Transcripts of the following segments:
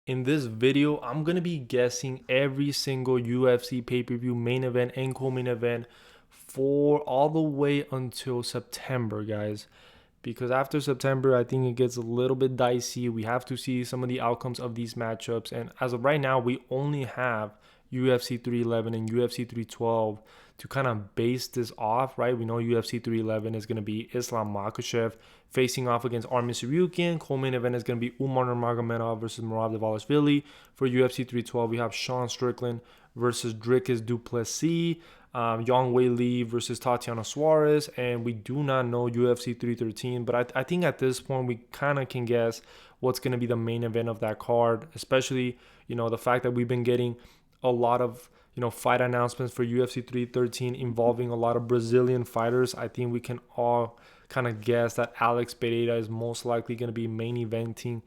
In this video, I'm going to be guessing every single UFC pay-per-view main event and co-main event for all the way until September, guys. Because after September, I think it gets a little bit dicey. We have to see some of the outcomes of these matchups. And as of right now, we only have UFC 311 and UFC 312 to kind of base this off, right? We know UFC 311 is going to be Islam Makhachev facing off against Armin Saryukin. Co-main event is going to be Umar Nurmagomedov versus Merab Dvalishvili. For UFC 312, we have Sean Strickland versus Dricus du Plessis. Yang Wei Li versus Tatiana Suarez, and we do not know UFC 313. But I think at this point we kind of can guess what's going to be the main event of that card, especially the fact that we've been getting a lot of fight announcements for UFC 313 involving a lot of Brazilian fighters. I think we can all kind of guess that Alex Pereira is most likely going to be main eventing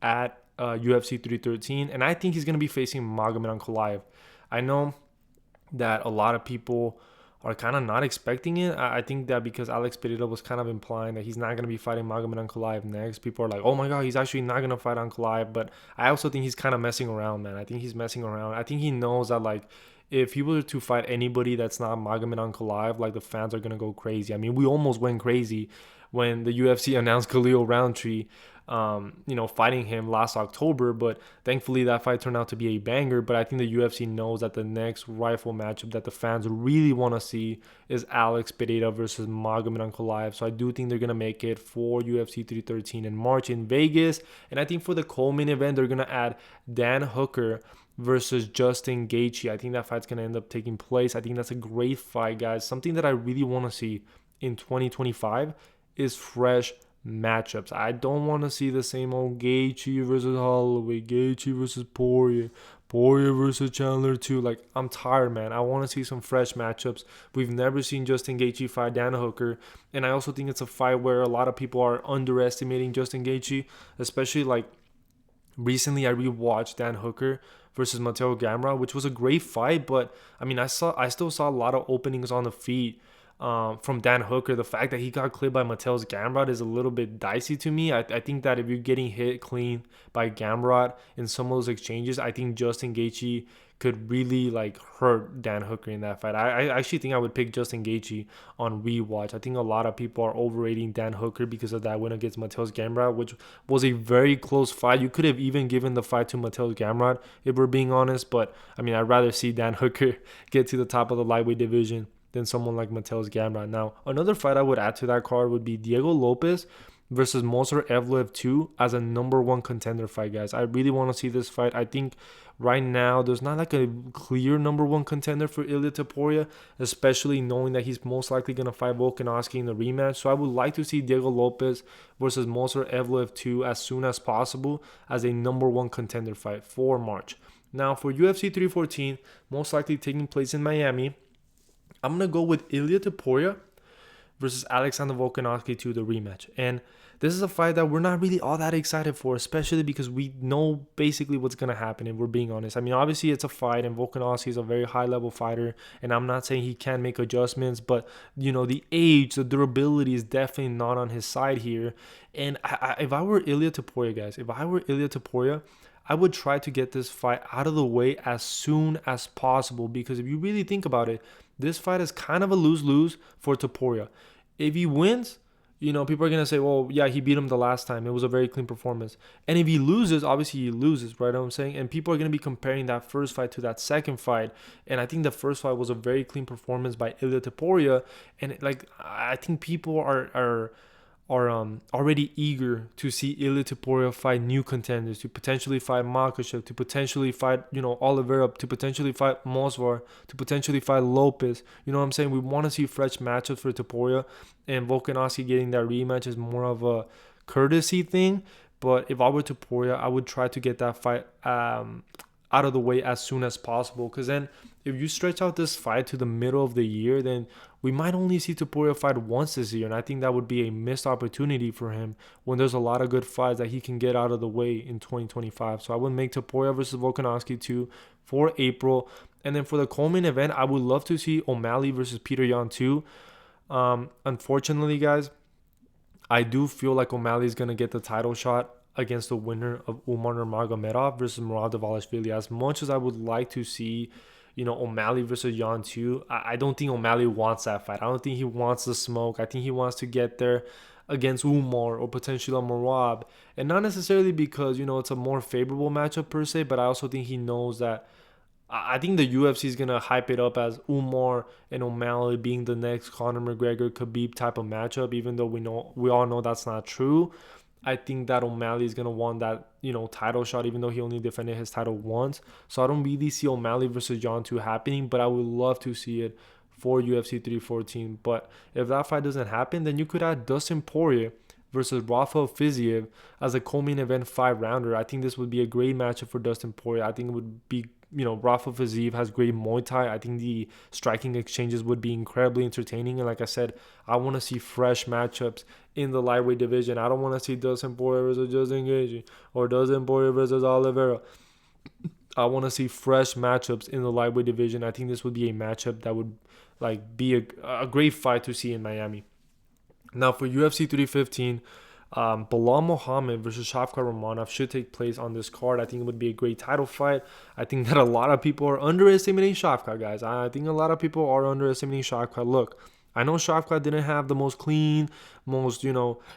at UFC 313, and I think he's going to be facing Magomed Ankalaev. I know that a lot of people are kind of not expecting it. I think that because Alex Pereira was kind of implying that he's not going to be fighting Magomed Ankalaev next, people are like, oh my God, he's actually not going to fight Ankalaev. But I also think he's kind of messing around, man. I think he's messing around. I think he knows that, like, if he were to fight anybody that's not Magomed Ankalaev, like, the fans are going to go crazy. I mean, we almost went crazy when the UFC announced Khalil Roundtree fighting him last October, but thankfully that fight turned out to be a banger. But I think the UFC knows that the next rifle matchup that the fans really want to see is Alex Pereira versus Magomed Ankalaev. So I do think they're gonna make it for UFC 313 in March in Vegas, and I think for the co-main event they're gonna add Dan Hooker versus Justin Gaethje. I think that fight's gonna end up taking place. I think that's a great fight, guys. Something that I really want to see in 2025 is fresh matchups. I don't want to see the same old Gaethje versus Holloway, Gaethje versus Poirier, Poirier versus Chandler too. Like, I'm tired, man. I want to see some fresh matchups. We've never seen Justin Gaethje fight Dan Hooker, and I also think it's a fight where a lot of people are underestimating Justin Gaethje, especially like recently I rewatched Dan Hooker versus Mateo Gamrot, which was a great fight, but I mean I still saw a lot of openings on the feet from Dan Hooker. The fact that he got clipped by Mateusz Gamrot is a little bit dicey to me. I think that if you're getting hit clean by Gamrot in some of those exchanges, I think Justin Gaethje could really like hurt Dan Hooker in that fight. I actually think I would pick Justin Gaethje on rewatch. I think a lot of people are overrating Dan Hooker because of that win against Mateusz Gamrot, which was a very close fight. You could have even given the fight to Mateusz Gamrot if we're being honest, but I mean I'd rather see Dan Hooker get to the top of the lightweight division than someone like Mateusz Gamrot. Now, another fight I would add to that card would be Diego Lopez versus Movsar Evloev 2 as a number one contender fight, guys. I really want to see this fight. I think right now there's not like a clear number one contender for Ilia Topuria, especially knowing that he's most likely going to fight Volkanovski in the rematch. So I would like to see Diego Lopez versus Movsar Evloev 2 as soon as possible as a number one contender fight for March. Now, for UFC 314, most likely taking place in Miami, I'm going to go with Ilia Topuria versus Alexander Volkanovski to the rematch. And this is a fight that we're not really all that excited for, especially because we know basically what's going to happen, if we're being honest. I mean, obviously it's a fight and Volkanovski is a very high-level fighter, and I'm not saying he can't make adjustments, but, the age, the durability is definitely not on his side here. And if I were Ilia Topuria, guys, I would try to get this fight out of the way as soon as possible, because if you really think about it, this fight is kind of a lose-lose for Topuria. If he wins, people are going to say, well, yeah, he beat him the last time. It was a very clean performance. And if he loses, obviously he loses, right? What I'm saying? And people are going to be comparing that first fight to that second fight. And I think the first fight was a very clean performance by Ilia Topuria. And I think people are already eager to see Ilia Topuria fight new contenders, to potentially fight Makhachev, to potentially fight, Oliveira, to potentially fight Movsar, to potentially fight Lopez. You know what I'm saying? We want to see fresh matchups for Topuria, and Volkanovski getting that rematch is more of a courtesy thing. But if I were Topuria, I would try to get that fight out of the way as soon as possible, because then if you stretch out this fight to the middle of the year, then we might only see Topuria fight once this year, and I think that would be a missed opportunity for him when there's a lot of good fights that he can get out of the way in 2025. So I would make Topuria versus Volkanovski 2 for April. And then for the co-main event, I would love to see O'Malley versus Peter Yan 2. Unfortunately, guys, I do feel like O'Malley is going to get the title shot against the winner of Umar Nurmagomedov versus Murad Dvalishvili. As much as I would like to see, O'Malley versus Yan too, I don't think O'Malley wants that fight. I don't think he wants the smoke. I think he wants to get there against Umar or potentially Murad. And not necessarily because, it's a more favorable matchup per se, but I also think he knows that I think the UFC is gonna hype it up as Umar and O'Malley being the next Conor McGregor Khabib type of matchup, even though we all know that's not true. I think that O'Malley is gonna want that title shot, even though he only defended his title once. So I don't really see O'Malley versus John 2 happening, but I would love to see it for UFC 314. But if that fight doesn't happen, then you could add Dustin Poirier versus Rafael Fiziev as a co-main event 5-rounder. I think this would be a great matchup for Dustin Poirier. I think it would be, Rafael Fiziev has great Muay Thai. I think the striking exchanges would be incredibly entertaining. And like I said, I want to see fresh matchups in the lightweight division. I don't want to see Dustin Poirier versus Justin Gaethje or Dustin Poirier versus Oliveira. I want to see fresh matchups in the lightweight division. I think this would be a matchup that would be a great fight to see in Miami. Now for UFC 315, Bilal Muhammad versus Shavkat Rakhmonov should take place on this card. I think it would be a great title fight. I think that a lot of people are underestimating Shavkat, guys. I think a lot of people are underestimating Shavkat. Look, I know Shavkat didn't have the most clean, most,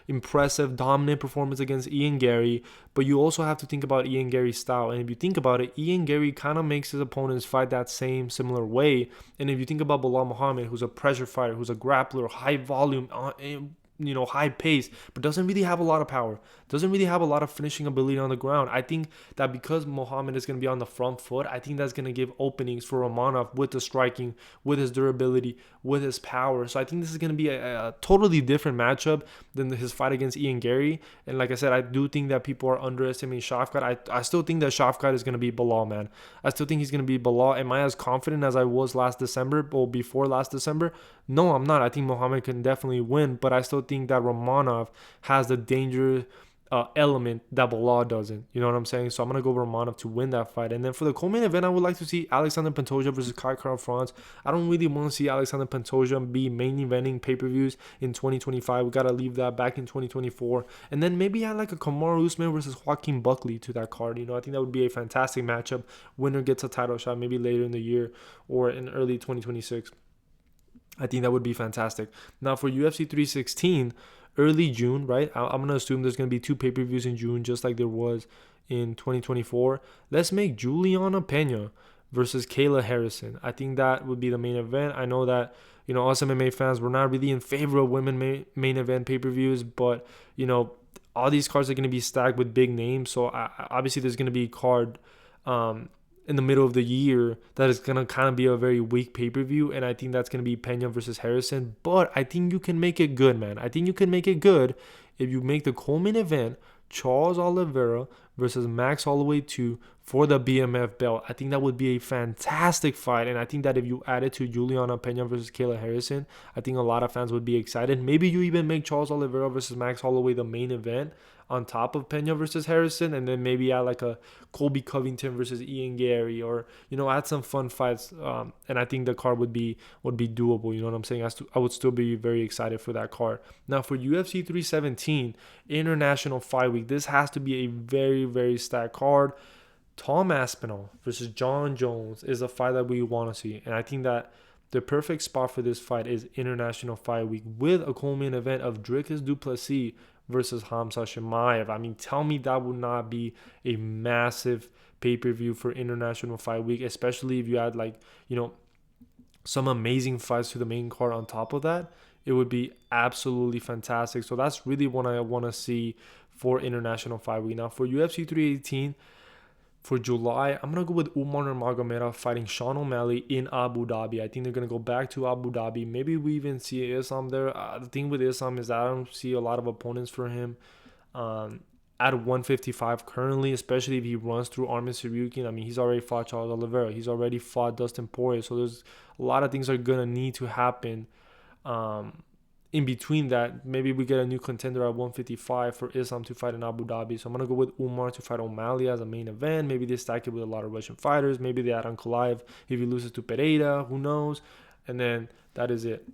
impressive, dominant performance against Ian Gary, but you also have to think about Ian Gary's style. And if you think about it, Ian Gary kind of makes his opponents fight that similar way. And if you think about Bilal Muhammad, who's a pressure fighter, who's a grappler, high volume, high pace, but doesn't really have a lot of power, doesn't really have a lot of finishing ability on the ground. I think that because Muhammad is going to be on the front foot, I think that's going to give openings for Rakhmonov with the striking, with his durability, with his power. So I think this is going to be a totally different matchup than his fight against Ian Gary. And like I said, I do think that people are underestimating Shavkat. I still think that Shavkat is going to be Bilal, man. I still think he's going to be Bilal. Am I as confident as I was last December or before last December? No, I'm not. I think Muhammad can definitely win, but I still think that Rakhmonov has the danger element that Bilal doesn't. You know what I'm saying? So I'm going to go Rakhmonov to win that fight. And then for the co-main event, I would like to see Alexander Pantoja versus Kai Kara-France. I don't really want to see Alexander Pantoja be main eventing pay-per-views in 2025. We got to leave that back in 2024. And then maybe add like a Kamaru Usman versus Joaquin Buckley to that card. I think that would be a fantastic matchup. Winner gets a title shot maybe later in the year or in early 2026. I think that would be fantastic. Now for UFC 316, early June, right? I'm going to assume there's going to be 2 pay-per-views in June, just like there was in 2024. Let's make Juliana Pena versus Kayla Harrison. I think that would be the main event. I know that, us MMA fans, we're not really in favor of women main event pay-per-views, but, all these cards are going to be stacked with big names. So obviously there's going to be a card in the middle of the year that is going to kind of be a very weak pay-per-view, and I think that's going to be Pena versus Harrison. But I think you can make it good, man. I think you can make it good if you make the co-main event Charles Oliveira versus Max Holloway 2 for the BMF belt. I think that would be a fantastic fight, and I think that if you add it to Juliana Pena versus Kayla Harrison, I think a lot of fans would be excited. Maybe you even make Charles Oliveira versus Max Holloway the main event on top of Pena versus Harrison, and then maybe add like a Colby Covington versus Ian Gary, or add some fun fights. And I think the card would be doable. You know what I'm saying? I would still be very excited for that card. Now for UFC 317 International Fight Week, this has to be a very, very stacked card. Tom Aspinall versus John Jones is a fight that we want to see, and I think that the perfect spot for this fight is International Fight Week with a co-main event of Dricus du Plessis versus Hamza Chimaev. I mean, tell me that would not be a massive pay-per-view for International Fight Week, especially if you add some amazing fights to the main card on top of that. It would be absolutely fantastic. So that's really what I want to see for International Fight Week. Now for UFC 318, for July, I'm going to go with Umar Nurmagomedov fighting Sean O'Malley in Abu Dhabi. I think they're going to go back to Abu Dhabi. Maybe we even see Islam there. The thing with Islam is that I don't see a lot of opponents for him at 155 currently, especially if he runs through Armin Tsarukyan. I mean, he's already fought Charles Oliveira. He's already fought Dustin Poirier. So there's a lot of things that are going to need to happen. In between that, maybe we get a new contender at 155 for Islam to fight in Abu Dhabi. So I'm going to go with Umar to fight O'Malley as a main event. Maybe they stack it with a lot of Russian fighters. Maybe they add Ankalaev if he loses to Pereira. Who knows? And then that is it.